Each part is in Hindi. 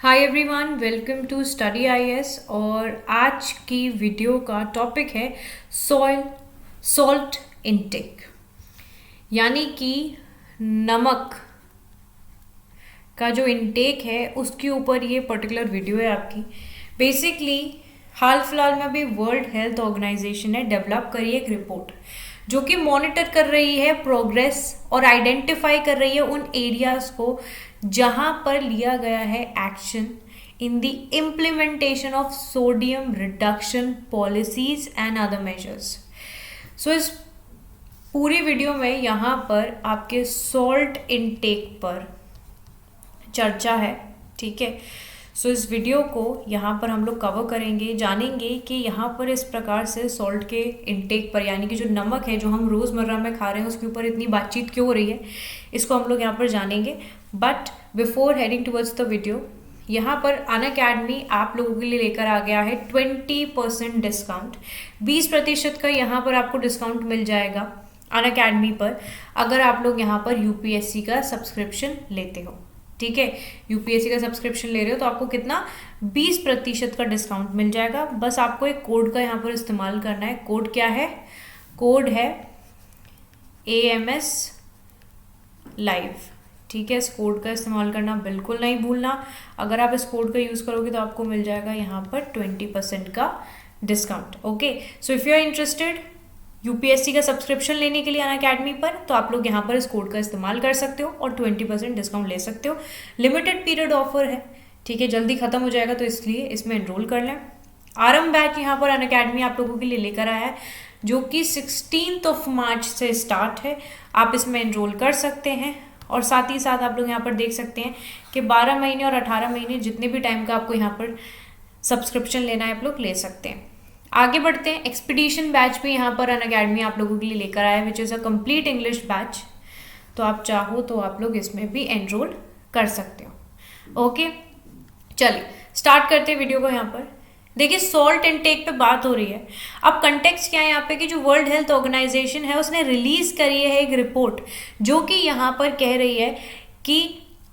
Hi everyone, welcome to study IAS. और आज की वीडियो का टॉपिक है सॉल्ट इनटेक, यानी कि नमक का जो इनटेक है उसके ऊपर ये पर्टिकुलर वीडियो है आपकी। बेसिकली हाल फिलहाल में अभी वर्ल्ड हेल्थ ऑर्गेनाइजेशन ने डेवलप करी एक रिपोर्ट जो कि मॉनिटर कर रही है प्रोग्रेस और आइडेंटिफाई कर रही है उन एरियाज को जहां पर लिया गया है action in the implementation of sodium reduction policies and other measures. So इस पूरी वीडियो में यहाँ पर आपके सॉल्ट इनटेक पर चर्चा है, ठीक है। सो इस वीडियो को यहाँ पर हम लोग कवर करेंगे, जानेंगे कि यहाँ पर इस प्रकार से सॉल्ट के इनटेक पर, यानी कि जो नमक है जो हम रोज़मर्रा में खा रहे हैं उसके ऊपर इतनी बातचीत क्यों हो रही है, इसको हम लोग यहाँ पर जानेंगे। But before heading towards the video, यहाँ पर अनअकैडमी आप लोगों के लिए लेकर आ गया है 20% डिस्काउंट। 20% का यहाँ पर आपको डिस्काउंट मिल जाएगा अनअकैडमी पर, अगर आप लोग यहाँ पर यूपीएससी का सब्सक्रिप्शन लेते हो, ठीक है। यूपीएससी का सब्सक्रिप्शन ले रहे हो तो आपको कितना 20% का डिस्काउंट मिल जाएगा। बस आपको एक कोड का यहाँ पर इस्तेमाल करना है। कोड क्या है? कोड है AMS लाइव, ठीक है। इस कोड का इस्तेमाल करना बिल्कुल नहीं भूलना। अगर आप इस कोड का यूज़ करोगे तो आपको मिल जाएगा यहाँ पर 20% का discount. Okay, so if you are interested UPSC का सब्सक्रिप्शन लेने के लिए अनअकैडमी पर, तो आप लोग यहाँ पर इस कोड का इस्तेमाल कर सकते हो और 20% डिस्काउंट ले सकते हो। लिमिटेड पीरियड ऑफर है, ठीक है, जल्दी खत्म हो जाएगा, तो इसलिए इसमें एनरोल कर लें। आरंभ बैच यहाँ पर अनअकैडमी आप लोगों के लिए लेकर आया है जो कि 16 मार्च से स्टार्ट है। आप इसमें एनरोल कर सकते हैं और साथ ही साथ आप लोग यहाँ पर देख सकते हैं कि 12 महीने और 18 महीने जितने भी टाइम का आपको यहाँ पर सब्सक्रिप्शन लेना है आप लोग ले सकते हैं। आगे बढ़ते हैं। एक्सपीडिशन बैच भी यहाँ पर अनअकैडमी आप लोगों के लिए लेकर आया है, which is a complete English batch. तो आप चाहो तो आप लोग इसमें भी एनरोल कर सकते हो। ओके, चलिए स्टार्ट करते हैं वीडियो को। यहाँ पर देखिए सॉल्ट इनटेक पे बात हो रही है। अब कंटेक्स्ट क्या है यहाँ पे कि जो वर्ल्ड हेल्थ ऑर्गेनाइजेशन है उसने रिलीज करी है एक रिपोर्ट जो कि यहाँ पर कह रही है कि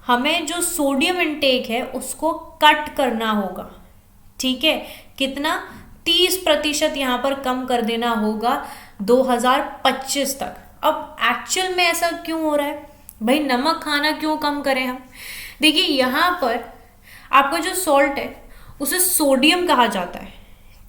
हमें जो सोडियम इनटेक है उसको कट करना होगा, ठीक है। कितना? 30% यहाँ पर कम कर देना होगा 2025 तक। अब एक्चुअल में ऐसा क्यों हो रहा है भाई? नमक खाना क्यों कम करें हम? देखिए यहाँ पर आपका जो सॉल्ट है उसे सोडियम कहा जाता है,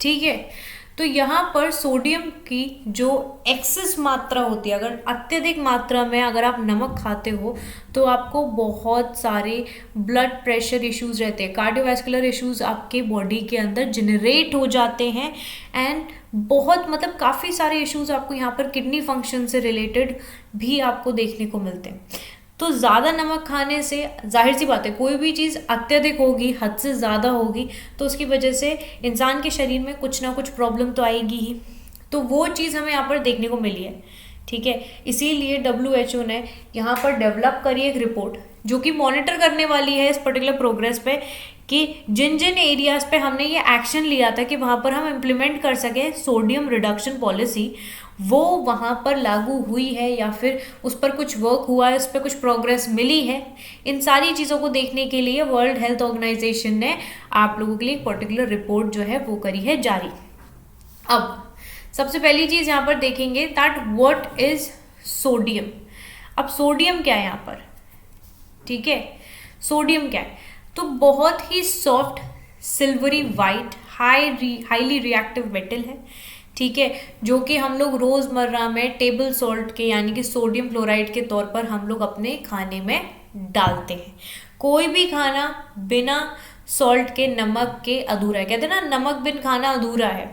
ठीक है। तो यहाँ पर सोडियम की जो एक्सेस मात्रा होती है, अगर अत्यधिक मात्रा में अगर आप नमक खाते हो तो आपको बहुत सारे ब्लड प्रेशर इश्यूज रहते हैं, कार्डियोवैस्कुलर इश्यूज आपके बॉडी के अंदर जनरेट हो जाते हैं एंड बहुत मतलब काफ़ी सारे इश्यूज आपको यहाँ पर किडनी फंक्शन से रिलेटेड भी आपको देखने को मिलते हैं। तो ज़्यादा नमक खाने से जाहिर सी बात है कोई भी चीज़ अत्यधिक होगी, हद से ज़्यादा होगी, तो उसकी वजह से इंसान के शरीर में कुछ ना कुछ प्रॉब्लम तो आएगी ही। तो वो चीज़ हमें यहाँ पर देखने को मिली है, ठीक है। इसीलिए WHO ने यहाँ पर डेवलप करी एक रिपोर्ट जो कि मॉनिटर करने वाली है इस पर्टिकुलर प्रोग्रेस पे कि जिन जिन एरियाज़ पे हमने ये एक्शन लिया था कि वहाँ पर हम इम्प्लीमेंट कर सकें सोडियम रिडक्शन पॉलिसी, वो वहाँ पर लागू हुई है या फिर उस पर कुछ वर्क हुआ है, उस पर कुछ प्रोग्रेस मिली है। इन सारी चीज़ों को देखने के लिए वर्ल्ड हेल्थ ऑर्गेनाइजेशन ने आप लोगों के लिए एक पर्टिकुलर रिपोर्ट जो है वो करी है जारी। अब सबसे पहली चीज़ यहाँ पर देखेंगे दैट व्हाट इज सोडियम। अब सोडियम क्या है यहाँ पर, ठीक है। सोडियम क्या है? तो बहुत ही soft silvery white highly reactive metal है, ठीक है, जो कि हम लोग रोज़मर्रा में टेबल सॉल्ट के यानी कि सोडियम क्लोराइड के तौर पर हम लोग अपने खाने में डालते हैं। कोई भी खाना बिना सॉल्ट के, नमक के अधूरा है। कहते हैं ना, नमक बिन खाना अधूरा है।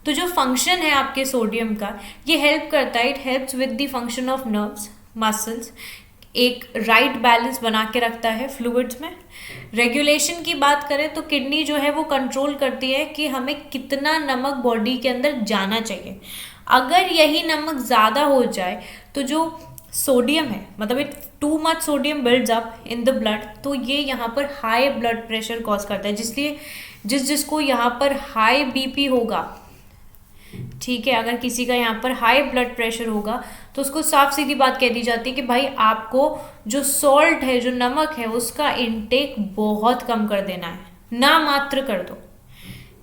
तो जो फंक्शन है आपके सोडियम का, ये हेल्प करता है, it helps with the function of nerves, muscles, एक राइट बैलेंस बना के रखता है फ्लूइड्स में। रेगुलेशन की बात करें तो किडनी जो है वो कंट्रोल करती है कि हमें कितना नमक बॉडी के अंदर जाना चाहिए। अगर यही नमक ज़्यादा हो जाए तो जो सोडियम है, मतलब it too much sodium builds up in the blood, तो ये यहाँ पर हाई ब्लड प्रेशर कॉज करता है, जिसलिए जिसको यहाँ पर हाई BP होगा, ठीक है, अगर किसी का यहाँ पर हाई ब्लड प्रेशर होगा तो उसको साफ सीधी बात कह दी जाती है कि भाई आपको जो सॉल्ट है, जो नमक है, उसका इनटेक बहुत कम कर देना है, ना मात्र कर दो।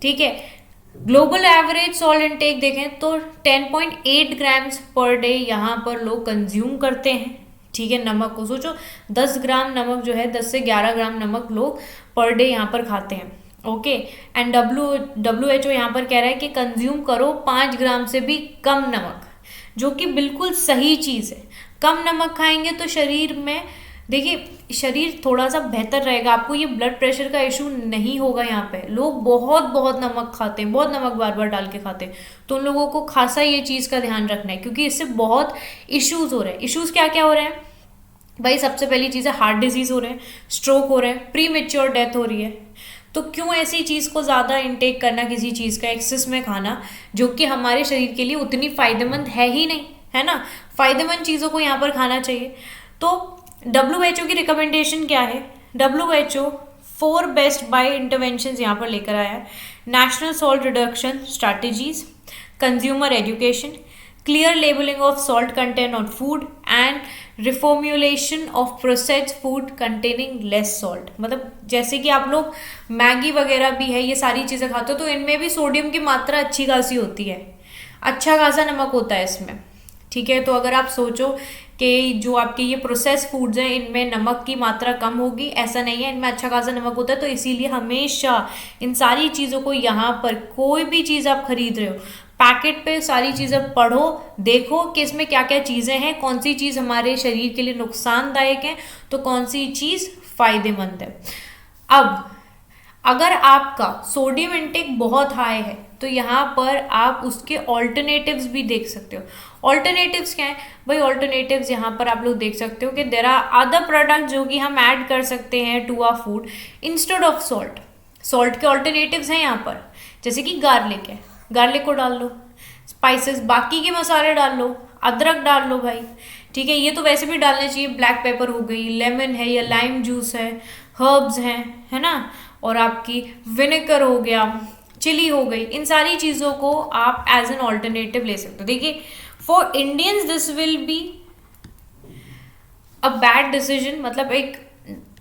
ठीक है, ग्लोबल एवरेज सॉल्ट इनटेक देखें तो 10.8 ग्राम्स पर डे यहाँ पर लोग कंज्यूम करते हैं। ठीक है, नमक को सोचो, 10 ग्राम नमक जो है, 10 से 11 ग्राम नमक लोग पर डे यहाँ पर खाते हैं। ओके, एंड WHO यहाँ पर कह रहा है कि कंज्यूम करो 5 ग्राम से भी कम नमक, जो कि बिल्कुल सही चीज़ है। कम नमक खाएंगे तो शरीर में, देखिए, शरीर थोड़ा सा बेहतर रहेगा, आपको ये ब्लड प्रेशर का इशू नहीं होगा। यहाँ पे लोग बहुत बहुत नमक खाते हैं, बहुत नमक बार बार डाल के खाते हैं, तो उन लोगों को खासा ये चीज़ का ध्यान रखना है, क्योंकि इससे बहुत इश्यूज हो रहे हैं। इश्यूज क्या क्या हो रहे हैं भाई? सबसे पहली चीज़ है हार्ट डिजीज हो रहे हैं, स्ट्रोक हो रहे हैं, प्री मेच्योर डेथ हो रही है। तो क्यों ऐसी चीज़ को ज़्यादा इनटेक करना, किसी चीज़ का एक्सेस में खाना, जो कि हमारे शरीर के लिए उतनी फायदेमंद है ही नहीं, है ना। फायदेमंद चीज़ों को यहाँ पर खाना चाहिए। तो WHO की रिकमेंडेशन क्या है? WHO 4 बेस्ट बाय इंटरवेंशन यहाँ पर लेकर आया है। National salt reduction strategies, consumer education, clear labelling of salt content on food and रिफॉर्मुलेशन of processed food containing less salt. मतलब जैसे कि आप लोग मैगी वगैरह भी है, ये सारी चीज़ें खाते हो, तो इनमें भी सोडियम की मात्रा अच्छी खासी होती है, अच्छा खासा नमक होता है इसमें। ठीक है, तो अगर आप सोचो कि जो आपके ये प्रोसेस फूड्स हैं इनमें नमक की मात्रा कम होगी, ऐसा नहीं है, इनमें अच्छा खासा नमक होता है। तो इसीलिए हमेशा इन सारी चीज़ों को, यहाँ पर कोई भी चीज़ आप खरीद रहे हो, पैकेट पे सारी चीज़ें पढ़ो, देखो कि इसमें क्या क्या चीज़ें हैं, कौन सी चीज़ हमारे शरीर के लिए नुकसानदायक है, तो कौन सी चीज़ फायदेमंद है। अब अगर आपका सोडियम इंटेक बहुत हाई है तो यहाँ पर आप उसके ऑल्टरनेटिव्स भी देख सकते हो। ऑल्टरनेटिव्स क्या है भाई? ऑल्टरनेटिव्स यहाँ पर आप लोग देख सकते हो कि देयर आर अदर प्रोडक्ट जो कि हम ऐड कर सकते हैं to our food instead of salt. Salt के ऑल्टरनेटिव्स हैं यहाँ पर, जैसे कि गार्लिक है, गार्लिक को डाल लो, स्पाइसेस, बाकी के मसाले डाल लो, अदरक डाल लो भाई। ठीक है, ये तो वैसे भी डालने चाहिए, ब्लैक पेपर हो गई, लेमन है या लाइम जूस है, हर्ब्स हैं, है ना, और आपकी विनेगर हो गया, चिली हो गई, इन सारी चीज़ों को आप एज एन ऑल्टरनेटिव ले सकते हो। देखिए, for Indians this will be a bad decision,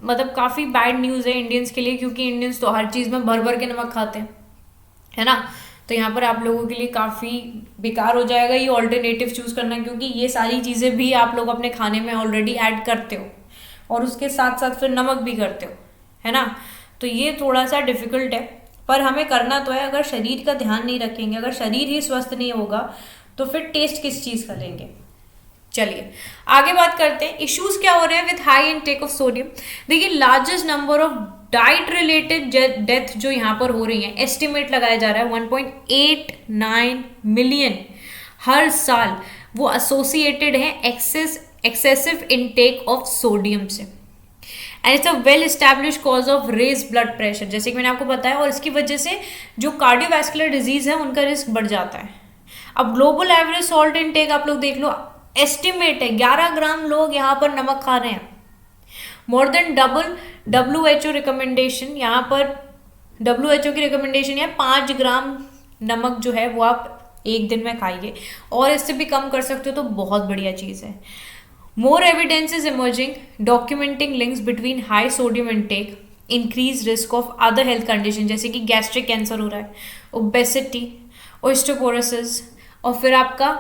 मतलब काफ़ी बैड न्यूज़ है इंडियंस के लिए, क्योंकि इंडियंस तो हर चीज़ में भर भर के नमक खाते हैं, है ना। तो यहाँ पर आप लोगों के लिए काफ़ी बेकार हो जाएगा ये ऑल्टरनेटिव चूज़ करना, क्योंकि ये सारी चीज़ें भी आप लोग अपने खाने में ऑलरेडी ऐड करते हो और उसके साथ साथ फिर नमक भी करते हो, है ना। तो ये थोड़ा सा डिफिकल्ट है, पर हमें करना तो है। अगर शरीर का ध्यान नहीं रखेंगे, अगर शरीर ही स्वस्थ नहीं होगा, तो फिर टेस्ट किस चीज़ का लेंगे। चलिए आगे बात करते हैं, इश्यूज क्या हो रहे हैं with high intake of sodium. देखिए, largest number of diet related death जो यहाँ पर हो रही है, एस्टिमेट लगाया जा रहा है 1.89 मिलियन हर साल, वो एसोसिएटेड है एक्सेसिव इनटेक ऑफ सोडियम से। And it's a well establish cause of raise blood pressure, जैसे कि मैंने आपको बताया, और इसकी वजह से जो कार्डियोवैस्कुलर डिजीज है उनका रिस्क बढ़ जाता है। अब ग्लोबल एवरेज सॉल्ट इनटेक आप लोग देख लो, एस्टिमेट है 11 ग्राम लोग यहाँ पर नमक खा रहे हैं, more than double WHO recommendation. यहाँ पर WHO की रिकमेंडेशन है 5 ग्राम नमक जो है वो आप एक दिन में खाइए, और इससे भी कम कर सकते हो तो बहुत बढ़िया चीज़ है। मोर evidence is emerging documenting links between high sodium intake, increase risk of other health condition, जैसे कि गैस्ट्रिक कैंसर हो रहा है, ओबेसिटी, ओस्टियोपोरोसिस, और फिर आपका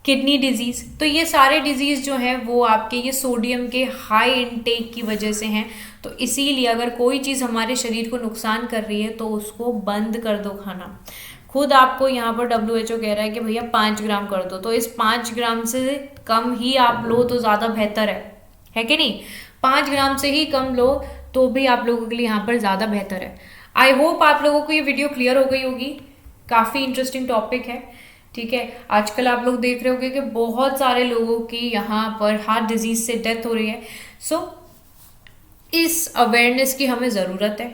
किडनी डिजीज़। तो ये सारे डिजीज़ जो हैं वो आपके ये सोडियम के हाई इनटेक की वजह से हैं। तो इसीलिए अगर कोई चीज़ हमारे शरीर को नुकसान कर रही है तो उसको बंद कर दो खाना। खुद आपको यहाँ पर WHO कह रहा है कि भैया 5 ग्राम कर दो, तो इस 5 ग्राम से कम ही आप लो तो ज़्यादा बेहतर है कि नहीं। 5 ग्राम से ही कम लो तो भी आप लोगों के लिए यहाँ पर ज़्यादा बेहतर है। आई होप आप लोगों को ये वीडियो क्लियर हो गई होगी, काफ़ी इंटरेस्टिंग टॉपिक है। ठीक है, आजकल आप लोग देख रहे होंगे कि बहुत सारे लोगों की यहाँ पर हार्ट डिजीज से डेथ हो रही है। सो इस अवेयरनेस की हमें ज़रूरत है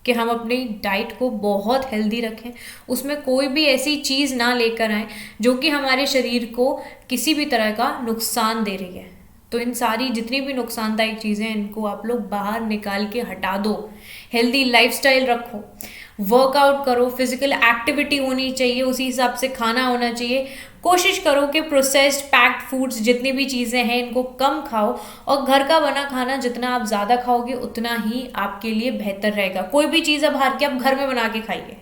कि हम अपनी डाइट को बहुत हेल्दी रखें, उसमें कोई भी ऐसी चीज़ ना लेकर आएँ जो कि हमारे शरीर को किसी भी तरह का नुकसान दे रही है। तो इन सारी जितनी भी नुकसानदायक चीज़ें हैं इनको आप लोग बाहर निकाल के हटा दो, हेल्दी लाइफस्टाइल रखो, वर्कआउट करो, फिजिकल एक्टिविटी होनी चाहिए, उसी हिसाब से खाना होना चाहिए। कोशिश करो कि प्रोसेस्ड पैक्ड फूड्स जितनी भी चीज़ें हैं इनको कम खाओ, और घर का बना खाना जितना आप ज़्यादा खाओगे उतना ही आपके लिए बेहतर रहेगा। कोई भी चीज़ अब बाहर की आप घर में बना के खाइए,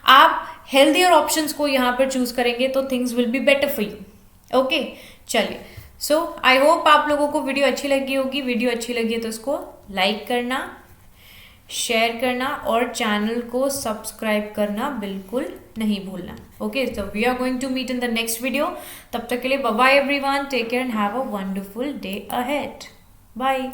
आप हेल्दियर ऑप्शंस को यहाँ पर चूज करेंगे तो things will be better for you. Okay, चलिए, सो आई होप आप लोगों को वीडियो अच्छी लगी होगी। वीडियो अच्छी लगी है तो इसको लाइक करना, शेयर करना और चैनल को सब्सक्राइब करना बिल्कुल नहीं भूलना। Okay, so we are going to meet in the next video. तब तक के लिए bye bye everyone, take care and have a wonderful day ahead. Bye.